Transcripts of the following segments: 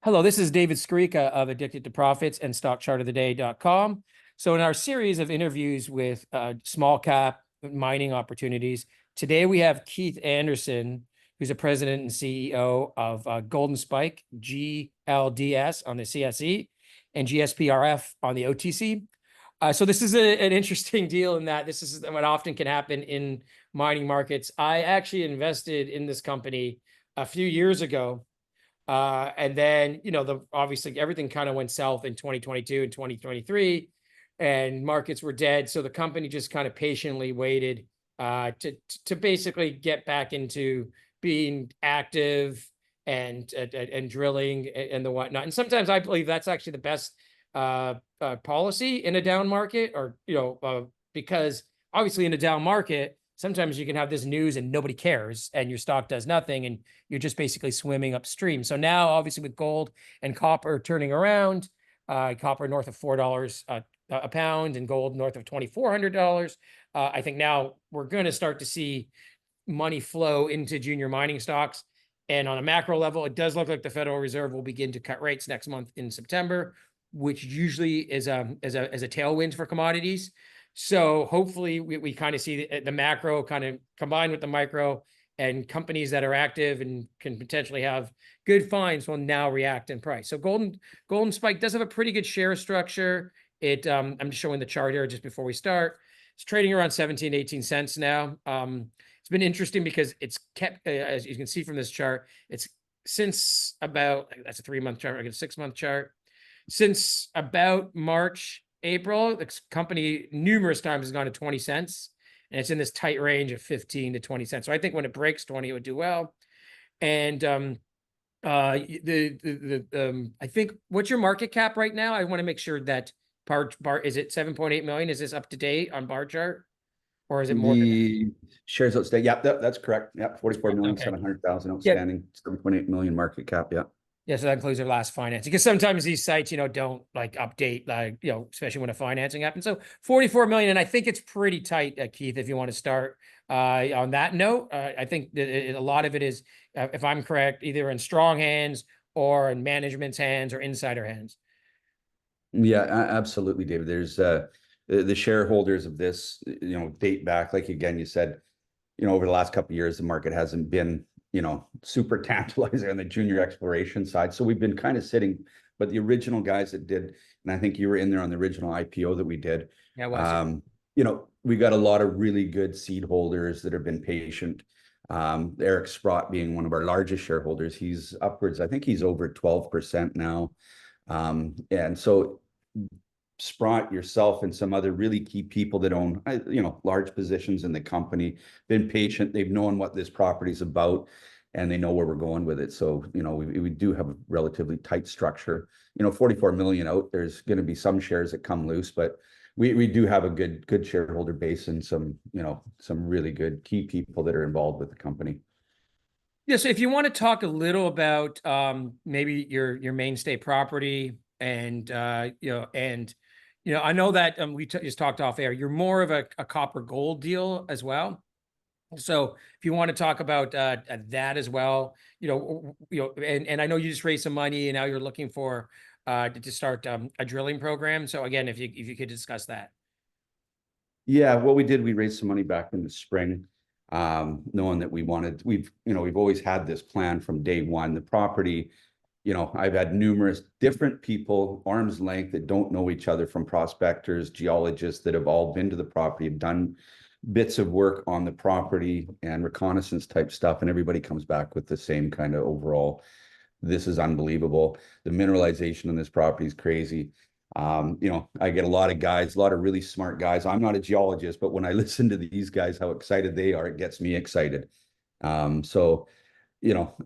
Hello, this is David Skrika of Addicted to Profits and StockChartOfTheDay.com. So in our series of interviews with small cap mining opportunities, today we have Keith Anderson, who's a president and CEO of Golden Spike, GLDS on the CSE, and GSPRF on the OTC. So this is an interesting deal in that this is what often can happen in mining markets. I actually invested in this company a few years ago. And then, obviously everything kind of went south in 2022 and 2023 and markets were dead. So the company just kind of patiently waited to basically get back into being active and drilling and the whatnot. And sometimes I believe that's actually the best policy in a down market, or, because obviously in a down market, sometimes you can have this news and nobody cares and your stock does nothing and you're just basically swimming upstream. So now, obviously, with gold and copper turning around, copper north of $4 a pound and gold north of $2,400, I think now we're going to start to see money flow into junior mining stocks. And on a macro level, it does look like the Federal Reserve will begin to cut rates next month in September, which usually is a tailwind for commodities. So hopefully we kind of see the macro kind of combined with the micro, and companies that are active and can potentially have good finds will now react in price. So Golden Spike does have a pretty good share structure. I'm just showing the chart here just before we start. It's trading around 17, 18 cents now. It's been interesting because it's kept, as you can see from this chart, it's since about, that's a 3-month chart, like a 6-month chart. Since about March, April, the company numerous times has gone to 20 cents, and it's in this tight range of 15 to 20 cents. So I think when it breaks 20, it would do well. And I think, what's your market cap right now? I want to make sure that bar is it 7.8 million? Is this up to date on bar chart, or is it more? The shares outstanding. Yeah, that's correct. Yeah, 44,700,000 outstanding. 7.8 million market cap. Yeah. Yeah, so that includes their last financing, because sometimes these sites, don't like update, especially when a financing happens. So 44 million, and I think it's pretty tight, Keith, if you want to start on that note. I think that a lot of it is, if I'm correct, either in strong hands or in management's hands or insider hands. Yeah, absolutely, David. There's the shareholders of this, date back, like, again, you said, over the last couple of years, the market hasn't been super tantalizing on the junior exploration side. So we've been kind of sitting, but the original guys that did, and I think you were in there on the original IPO that we did. Yeah, we got a lot of really good seed holders that have been patient. Eric Sprott being one of our largest shareholders, he's upwards, I think he's over 12% now. And so Sprott, yourself, and some other really key people that own, large positions in the company, been patient. They've known what this property is about, and they know where we're going with it. So, we do have a relatively tight structure. 44 million out. There's going to be some shares that come loose, but we do have a good shareholder base and some really good key people that are involved with the company. Yeah. So if you want to talk a little about maybe your mainstay property, and I know that we just talked off air. You're more of a copper gold deal as well. So if you want to talk about that as well, and I know you just raised some money and now you're looking for to start a drilling program. So again, if you could discuss that. Yeah, what we did, we raised some money back in the spring, knowing that we've always had this plan from day one. The property, I've had numerous different people, arm's length, that don't know each other, from prospectors, geologists, that have all been to the property, have done bits of work on the property and reconnaissance type stuff. And everybody comes back with the same kind of overall, this is unbelievable. The mineralization on this property is crazy. I get a lot of really smart guys. I'm not a geologist, but when I listen to these guys, how excited they are, it gets me excited. So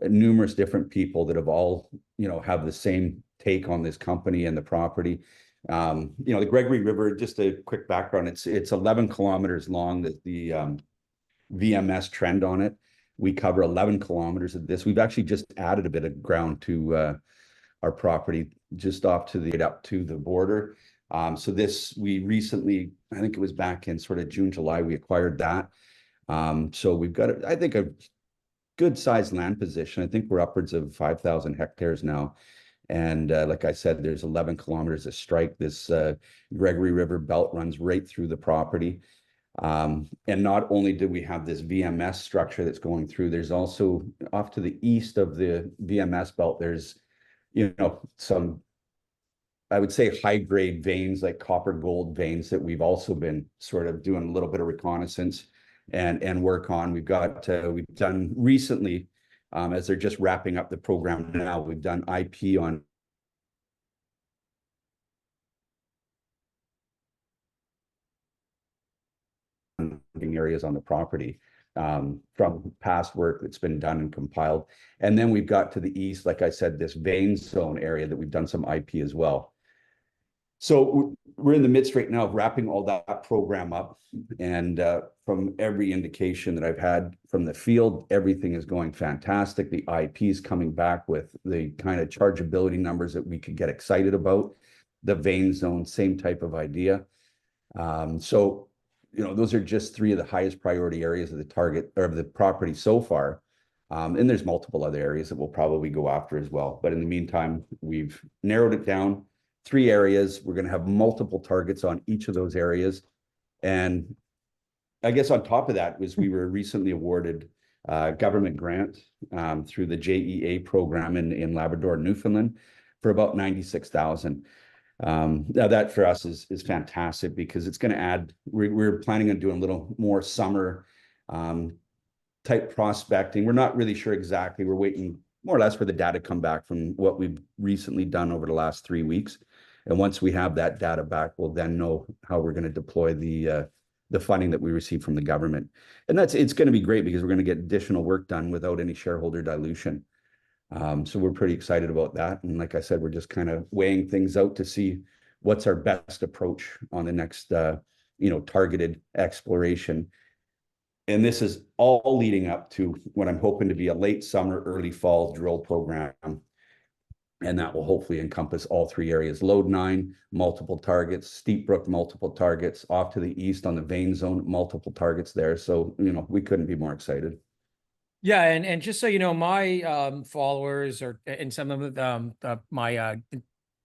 numerous different people that have all, have the same take on this company and the property. The Gregory River, just a quick background, it's 11 kilometers long, the VMS trend on it. We cover 11 kilometers of this. We've actually just added a bit of ground to our property just up to the border. So we recently, I think it was back in sort of June, July, we acquired that. So we've got, I think, a good sized land position. I think we're upwards of 5,000 hectares now. And like I said, there's 11 kilometers of strike. This Gregory River belt runs right through the property. And not only do we have this VMS structure that's going through, there's also off to the east of the VMS belt, there's, some, I would say, high grade veins, like copper gold veins, that we've also been sort of doing a little bit of reconnaissance and work on. We've done recently, as they're just wrapping up the program now, we've done IP on areas on the property, from past work that's been done and compiled. And then we've got to the east, like I said, this vein zone area that we've done some IP as well. So we're in the midst right now of wrapping all that program up. And from every indication that I've had from the field, everything is going fantastic. The IP is coming back with the kind of chargeability numbers that we could get excited about. The vein zone, same type of idea. So, those are just three of the highest priority areas of the target or of the property so far. And there's multiple other areas that we'll probably go after as well. But in the meantime, we've narrowed it down. 3 areas. We're going to have multiple targets on each of those areas. And I guess on top of that was we were recently awarded a government grant through the JEA program in Labrador, Newfoundland, for about 96,000. Now that for us is fantastic, because it's going to add, we're planning on doing a little more summer type prospecting. We're not really sure exactly. We're waiting more or less for the data to come back from what we've recently done over the last 3 weeks. And once we have that data back, we'll then know how we're going to deploy the funding that we receive from the government. And it's going to be great, because we're going to get additional work done without any shareholder dilution. So we're pretty excited about that. And like I said, we're just kind of weighing things out to see what's our best approach on the next, targeted exploration. And this is all leading up to what I'm hoping to be a late summer, early fall drill program. And that will hopefully encompass all 3 areas: Lode 9, multiple targets; Steep Brook, multiple targets; off to the east on the vein zone, multiple targets there. So, we couldn't be more excited. Yeah, and just so you know, my followers and some of my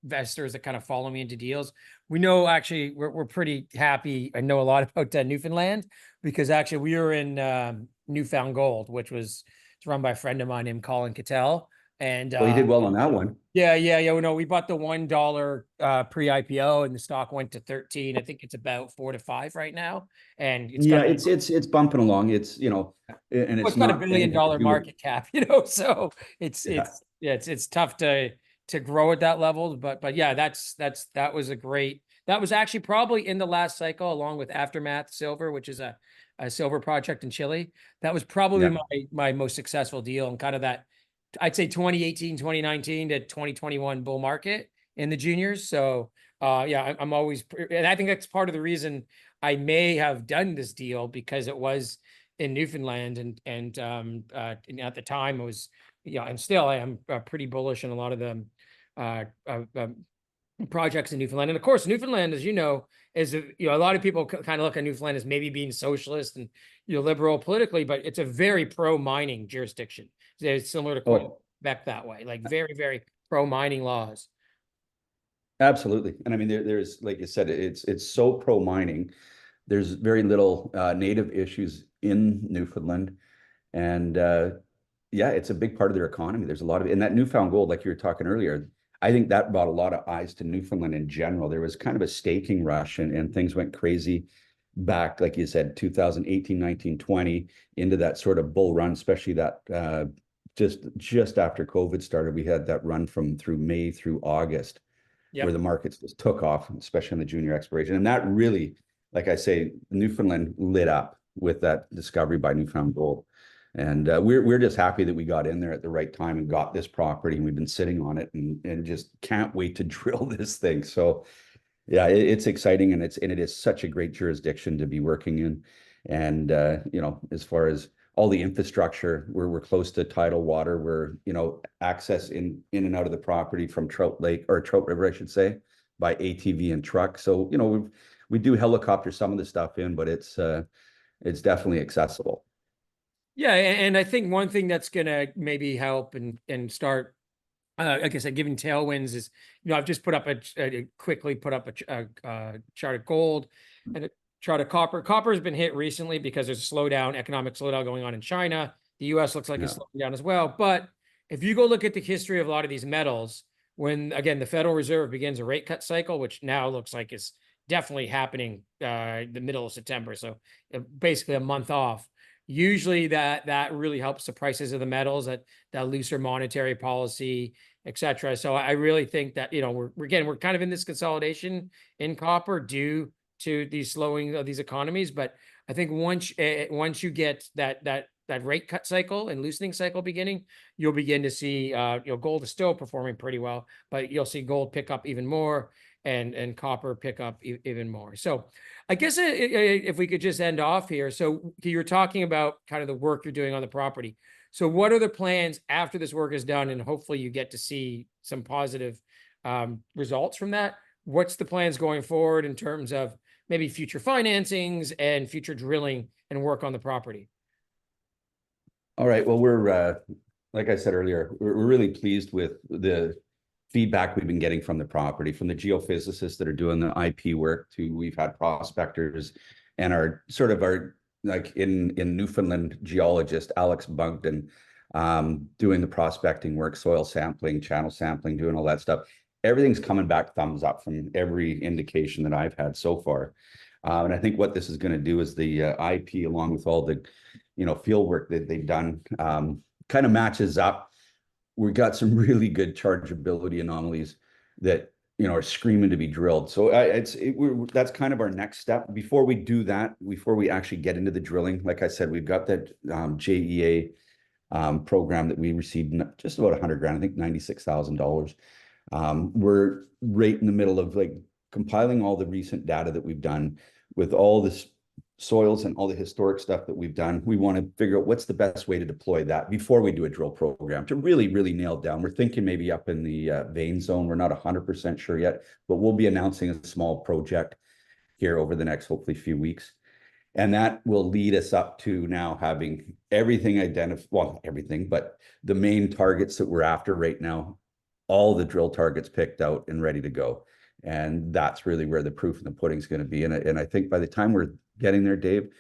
investors that kind of follow me into deals, we know actually we're pretty happy. I know a lot about Newfoundland, because actually we were in Newfound Gold, which was run by a friend of mine named Colin Cattell. And Well, you did well on that one. Yeah. No, we bought the $1 pre-IPO, and the stock went to 13. I think it's about 4 to 5 right now, and it's Yeah, got it's bumping along. It's and it's it's got not $1 billion anything to do with- market cap, so it's Yeah. it's tough to grow at that level. But yeah, that was that was actually probably in the last cycle, along with Aftermath Silver, which is a silver project in Chile. That was probably my most successful deal, and kind of that, I'd say 2018, 2019 to 2021 bull market in the juniors. So yeah, I'm always, and I think that's part of the reason I may have done this deal, because it was in Newfoundland, and at the time it was, and still I am pretty bullish on a lot of the projects in Newfoundland. And of course, Newfoundland, as you know, is a lot of people kind of look at Newfoundland as maybe being socialist and liberal politically, but it's a very pro mining jurisdiction. It's similar to Quebec that way, like very, very pro mining laws. Absolutely. And I mean, there's, like you said, it's so pro mining. There's very little native issues in Newfoundland. And yeah, it's a big part of their economy. There's a lot of, and that Newfound Gold, like you were talking earlier, I think that brought a lot of eyes to Newfoundland in general. There was kind of a staking rush, and things went crazy back, like you said, 2018, 19, 20, into that sort of bull run, especially that just after COVID started. We had that run through May through August, where the markets just took off, especially in the junior exploration. And that really, like I say, Newfoundland lit up with that discovery by Newfound Gold. And we're just happy that we got in there at the right time and got this property, and we've been sitting on it and just can't wait to drill this thing. So yeah, it's exciting, and it is such a great jurisdiction to be working in. And as far as all the infrastructure, we're close to tidal water, we're access in and out of the property from Trout Lake, or Trout River, I should say, by ATV and truck. So we do helicopter some of the stuff in, but it's definitely accessible. Yeah, and I think one thing that's gonna maybe help and start like I said, giving tailwinds is, I've just put up quickly put up a chart of gold and a chart of copper. Copper has been hit recently because there's a economic slowdown going on in China. The US looks like it's Yeah. slowing down as well. But if you go look at the history of a lot of these metals, when again the Federal Reserve begins a rate cut cycle, which now looks like is definitely happening the middle of September, so basically a month off. Usually that really helps the prices of the metals, that looser monetary policy, etc. So I really think that we're kind of in this consolidation in copper due to these slowing of these economies. But I think once you get that rate cut cycle and loosening cycle beginning, you'll begin to see gold is still performing pretty well, but you'll see gold pick up even more and copper pick up even more. So I guess if we could just end off here. So you're talking about kind of the work you're doing on the property. So what are the plans after this work is done, and hopefully you get to see some positive results from that? What's the plans going forward in terms of maybe future financings and future drilling and work on the property? All right. Well, we're like I said earlier, we're really pleased with the feedback we've been getting from the property, from the geophysicists that are doing the IP work to we've had prospectors and our like in Newfoundland geologist Alex Bunkton doing the prospecting work, soil sampling, channel sampling, doing all that stuff. Everything's coming back thumbs up from every indication that I've had so far. And I think what this is going to do is the IP, along with all the field work that they've done, kind of matches up. We've got some really good chargeability anomalies that are screaming to be drilled. So that's kind of our next step. Before we do that, before we actually get into the drilling, like I said, we've got that JEA program that we received just about 100 grand, I think $96,000. We're right in the middle of like compiling all the recent data that we've done with all this soils and all the historic stuff that we've done. We want to figure out what's the best way to deploy that before we do a drill program to really, really nail down. We're thinking maybe up in the vein zone. We're not 100% sure yet, but we'll be announcing a small project here over the next, hopefully, few weeks. And that will lead us up to now having everything identified, well, everything, but the main targets that we're after right now, all the drill targets picked out and ready to go. And that's really where the proof in the pudding is going to be. And I think by the time we're getting there, Dave,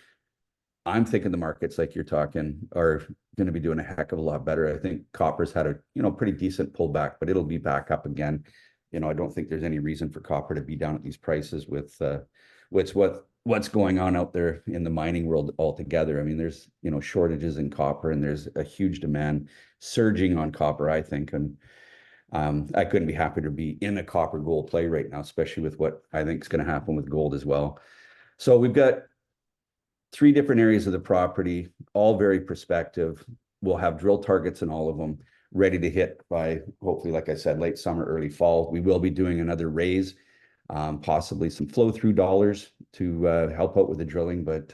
I'm thinking the markets, like you're talking, are going to be doing a heck of a lot better. I think copper's had a pretty decent pullback, but it'll be back up again. I don't think there's any reason for copper to be down at these prices with what's going on out there in the mining world altogether. I mean, there's shortages in copper, and there's a huge demand surging on copper, I think. And I couldn't be happier to be in a copper gold play right now, especially with what I think is going to happen with gold as well. So we've got 3 different areas of the property, all very prospective. We'll have drill targets in all of them, ready to hit by hopefully, like I said, late summer, early fall. We will be doing another raise, possibly some flow through dollars to help out with the drilling, but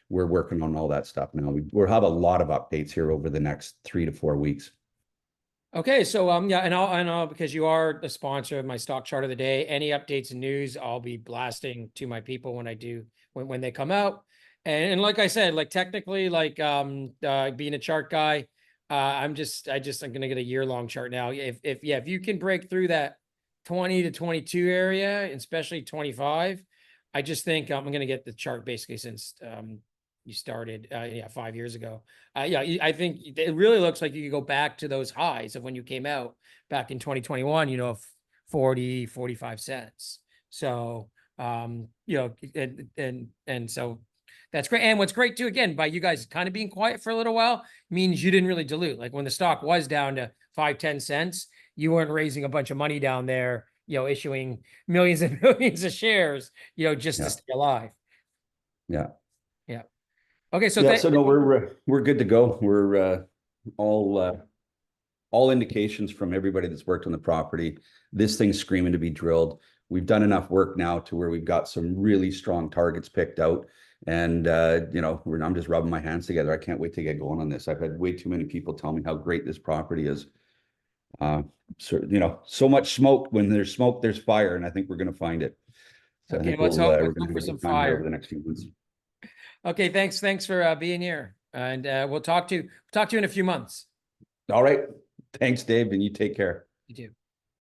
we're working on all that stuff now. We'll have a lot of updates here over the next 3 to 4 weeks. Okay, so yeah, and I'll because you are the sponsor of my stock chart of the day. Any updates and news, I'll be blasting to my people when they come out. And like I said, like technically, like being a chart guy, I'm gonna get a year-long chart now. If you can break through that 20 to 22 area, especially 25, I just think I'm gonna get the chart basically since you started 5 years ago. I think it really looks like you could go back to those highs of when you came out back in 2021, 40, 45 cents. So and so that's great. And what's great too, again, by you guys kind of being quiet for a little while, means you didn't really dilute. Like when the stock was down to 5-10 cents, you weren't raising a bunch of money down there, issuing millions and millions of shares, just to stay alive. Yeah. Yeah. Okay, so yeah, so no, we're good to go. We're all indications from everybody that's worked on the property. This thing's screaming to be drilled. We've done enough work now to where we've got some really strong targets picked out, and I'm just rubbing my hands together. I can't wait to get going on this. I've had way too many people tell me how great this property is. So much smoke. When there's smoke, there's fire, and I think we're going to find it. So I think let's hope we're going to for have some a good time here fire over the next few months. Okay, thanks for being here, and we'll talk to you in a few months. All right. Thanks, Dave, and you take care. You do.